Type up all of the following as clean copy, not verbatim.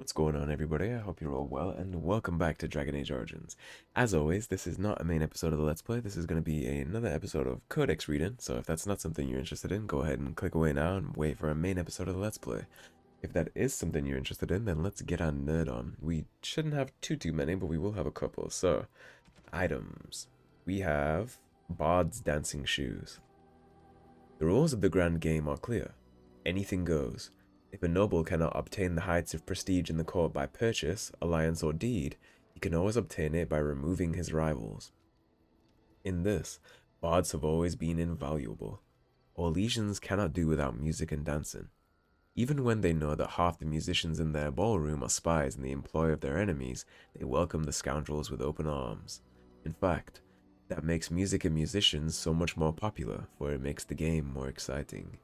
What's going on, everybody? I hope you're all well, and welcome back to Dragon Age Origins. As always, this is not a main episode of the Let's Play. This is going to be another episode of Codex reading, so if that's not something you're interested in, go ahead and click away now and wait for a main episode of the Let's Play. If that is something you're interested in, then let's get our nerd on. We shouldn't have too many, but we will have a couple. So, items. We have Bards dancing shoes. The rules of the grand game are clear. Anything goes. If a noble cannot obtain the heights of prestige in the court by purchase, alliance, or deed, he can always obtain it by removing his rivals. In this, bards have always been invaluable. Orlesians cannot do without music and dancing. Even when they know that half the musicians in their ballroom are spies in the employ of their enemies, they welcome the scoundrels with open arms. In fact, that makes music and musicians so much more popular, for it makes the game more exciting.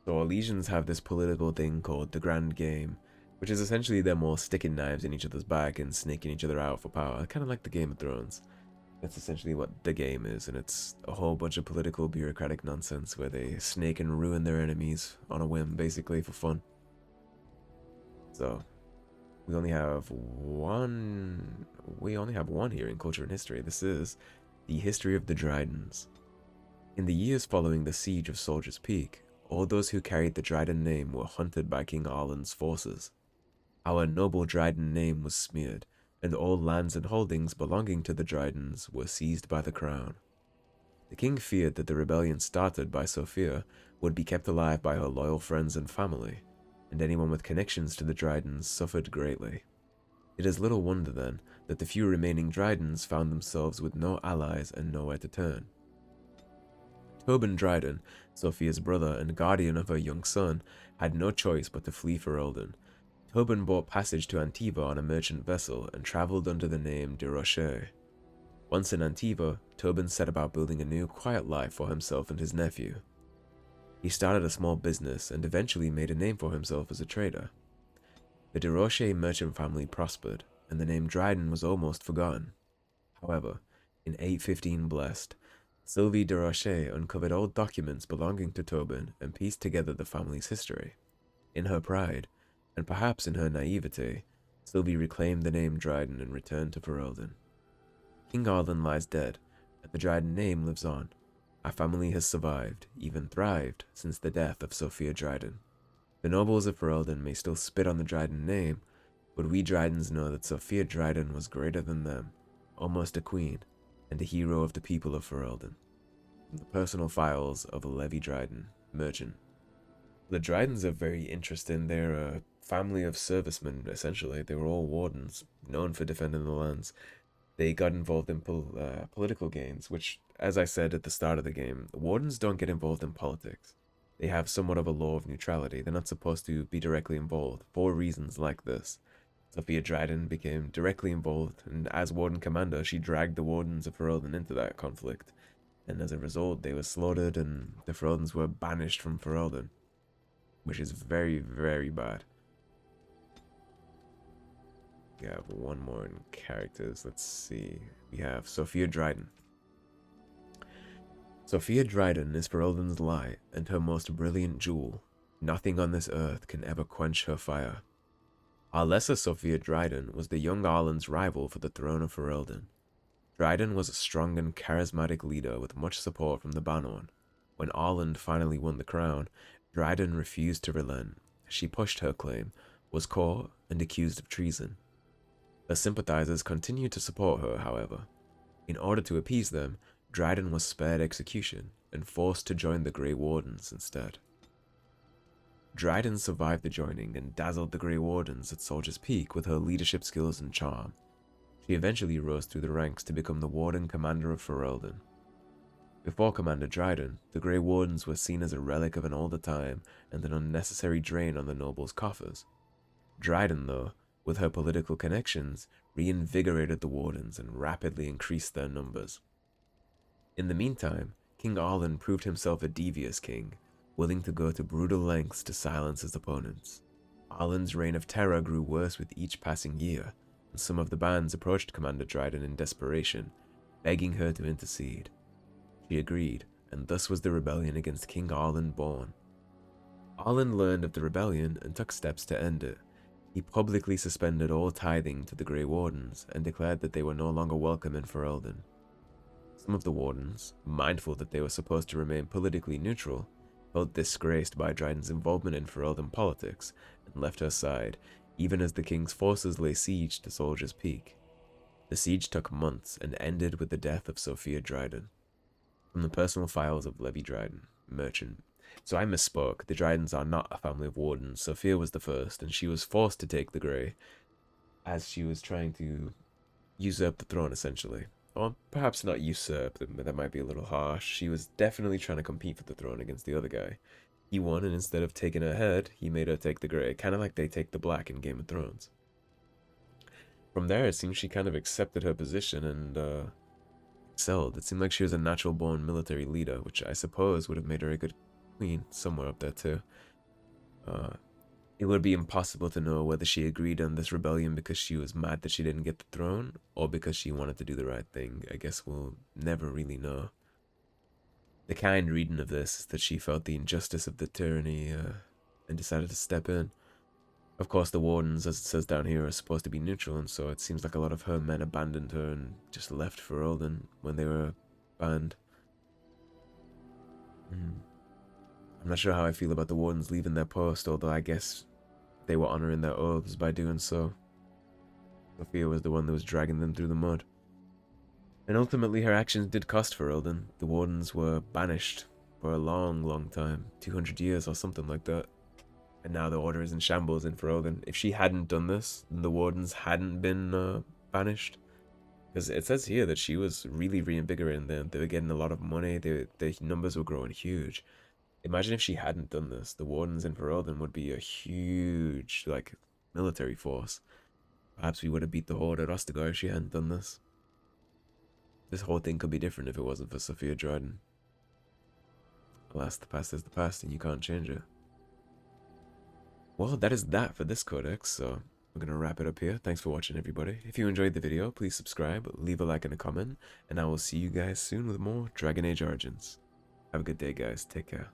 So Orlesians have this political thing called the Grand Game, which is essentially them all sticking knives in each other's back and snaking each other out for power, kind of like the Game of Thrones. That's essentially what the game is, and it's a whole bunch of political bureaucratic nonsense where they snake and ruin their enemies on a whim, basically for fun. So, we only have one here in Culture and History. This is the History of the Drydens. In the years following the siege of Soldier's Peak, all those who carried the Dryden name were hunted by King Arlen's forces. Our noble Dryden name was smeared, and all lands and holdings belonging to the Drydens were seized by the crown. The king feared that the rebellion started by Sophia would be kept alive by her loyal friends and family, and anyone with connections to the Drydens suffered greatly. It is little wonder, then, that the few remaining Drydens found themselves with no allies and nowhere to turn. Tobin Dryden, Sophia's brother and guardian of her young son, had no choice but to flee Ferelden. Tobin bought passage to Antiva on a merchant vessel and travelled under the name de Rocher. Once in Antiva, Tobin set about building a new, quiet life for himself and his nephew. He started a small business and eventually made a name for himself as a trader. The de Rocher merchant family prospered, and the name Dryden was almost forgotten. However, in 815 Blessed, Sylvie de Rocher uncovered old documents belonging to Tobin and pieced together the family's history. In her pride, and perhaps in her naivete, Sylvie reclaimed the name Dryden and returned to Ferelden. King Arlen lies dead, and the Dryden name lives on. Our family has survived, even thrived, since the death of Sophia Dryden. The nobles of Ferelden may still spit on the Dryden name, but we Drydens know that Sophia Dryden was greater than them, almost a queen, and a hero of the people of Ferelden. From the personal files of Levi Dryden, merchant. The Drydens are very interesting. They're a family of servicemen, essentially. They were all wardens, known for defending the lands. They got involved in political gains, which, as I said at the start of the game, wardens don't get involved in politics. They have somewhat of a law of neutrality. They're not supposed to be directly involved, for reasons like this. Sophia Dryden became directly involved, and as Warden Commander, she dragged the Wardens of Ferelden into that conflict. And as a result, they were slaughtered, and the Fereldens were banished from Ferelden, which is very, very bad. We have one more in characters. Let's see. We have Sophia Dryden. Sophia Dryden is Ferelden's light and her most brilliant jewel. Nothing on this earth can ever quench her fire. Our lesser Sophia Dryden was the young Arlen's rival for the throne of Ferelden. Dryden was a strong and charismatic leader with much support from the Banorn. When Arlen finally won the crown, Dryden refused to relent. She pushed her claim, was caught, and accused of treason. Her sympathizers continued to support her, however. In order to appease them, Dryden was spared execution and forced to join the Grey Wardens instead. Dryden survived the joining and dazzled the Grey Wardens at Soldier's Peak with her leadership skills and charm. She eventually rose through the ranks to become the Warden Commander of Ferelden. Before Commander Dryden, the Grey Wardens were seen as a relic of an older time and an unnecessary drain on the nobles' coffers. Dryden, though, with her political connections, reinvigorated the Wardens and rapidly increased their numbers. In the meantime, King Arlen proved himself a devious king, willing to go to brutal lengths to silence his opponents. Arlen's reign of terror grew worse with each passing year, and some of the bands approached Commander Dryden in desperation, begging her to intercede. She agreed, and thus was the rebellion against King Arlen born. Arlen learned of the rebellion and took steps to end it. He publicly suspended all tithing to the Grey Wardens and declared that they were no longer welcome in Ferelden. Some of the Wardens, mindful that they were supposed to remain politically neutral, felt disgraced by Dryden's involvement in Ferelden politics and left her side, even as the king's forces lay siege to Soldier's Peak. The siege took months and ended with the death of Sophia Dryden. From the personal files of Levi Dryden, merchant. So I misspoke. The Drydens are not a family of wardens. Sophia was the first, and she was forced to take the Grey as she was trying to usurp the throne, essentially. Or perhaps not usurp, that might be a little harsh. She was definitely trying to compete for the throne against the other guy. He won, and instead of taking her head, he made her take the Grey, kind of like they take the black in Game of Thrones. From there, it seems she kind of accepted her position and excelled. It seemed like she was a natural-born military leader, which I suppose would have made her a good queen, somewhere up there too. It would be impossible to know whether she agreed on this rebellion because she was mad that she didn't get the throne, or because she wanted to do the right thing. I guess we'll never really know. The kind reading of this is that she felt the injustice of the tyranny and decided to step in. Of course, the Wardens, as it says down here, are supposed to be neutral, and so it seems like a lot of her men abandoned her and just left Ferelden when they were banned. I'm not sure how I feel about the Wardens leaving their post, although I guess they were honoring their oaths by doing so. Sophia was the one that was dragging them through the mud. And ultimately her actions did cost Ferelden. The Wardens were banished for a long, long time. 200 years or something like that. And now the Order is in shambles in Ferelden. If she hadn't done this, then the Wardens hadn't been banished. Because it says here that she was really reinvigorating them. They were getting a lot of money. Their numbers were growing huge. Imagine if she hadn't done this. The Wardens in Ferelden would be a huge, like, military force. Perhaps we would have beat the Horde at Ostagar if she hadn't done this. This whole thing could be different if it wasn't for Sophia Dryden. Alas, the past is the past and you can't change it. Well, that is that for this codex, so we're going to wrap it up here. Thanks for watching, everybody. If you enjoyed the video, please subscribe, leave a like and a comment, and I will see you guys soon with more Dragon Age Origins. Have a good day, guys. Take care.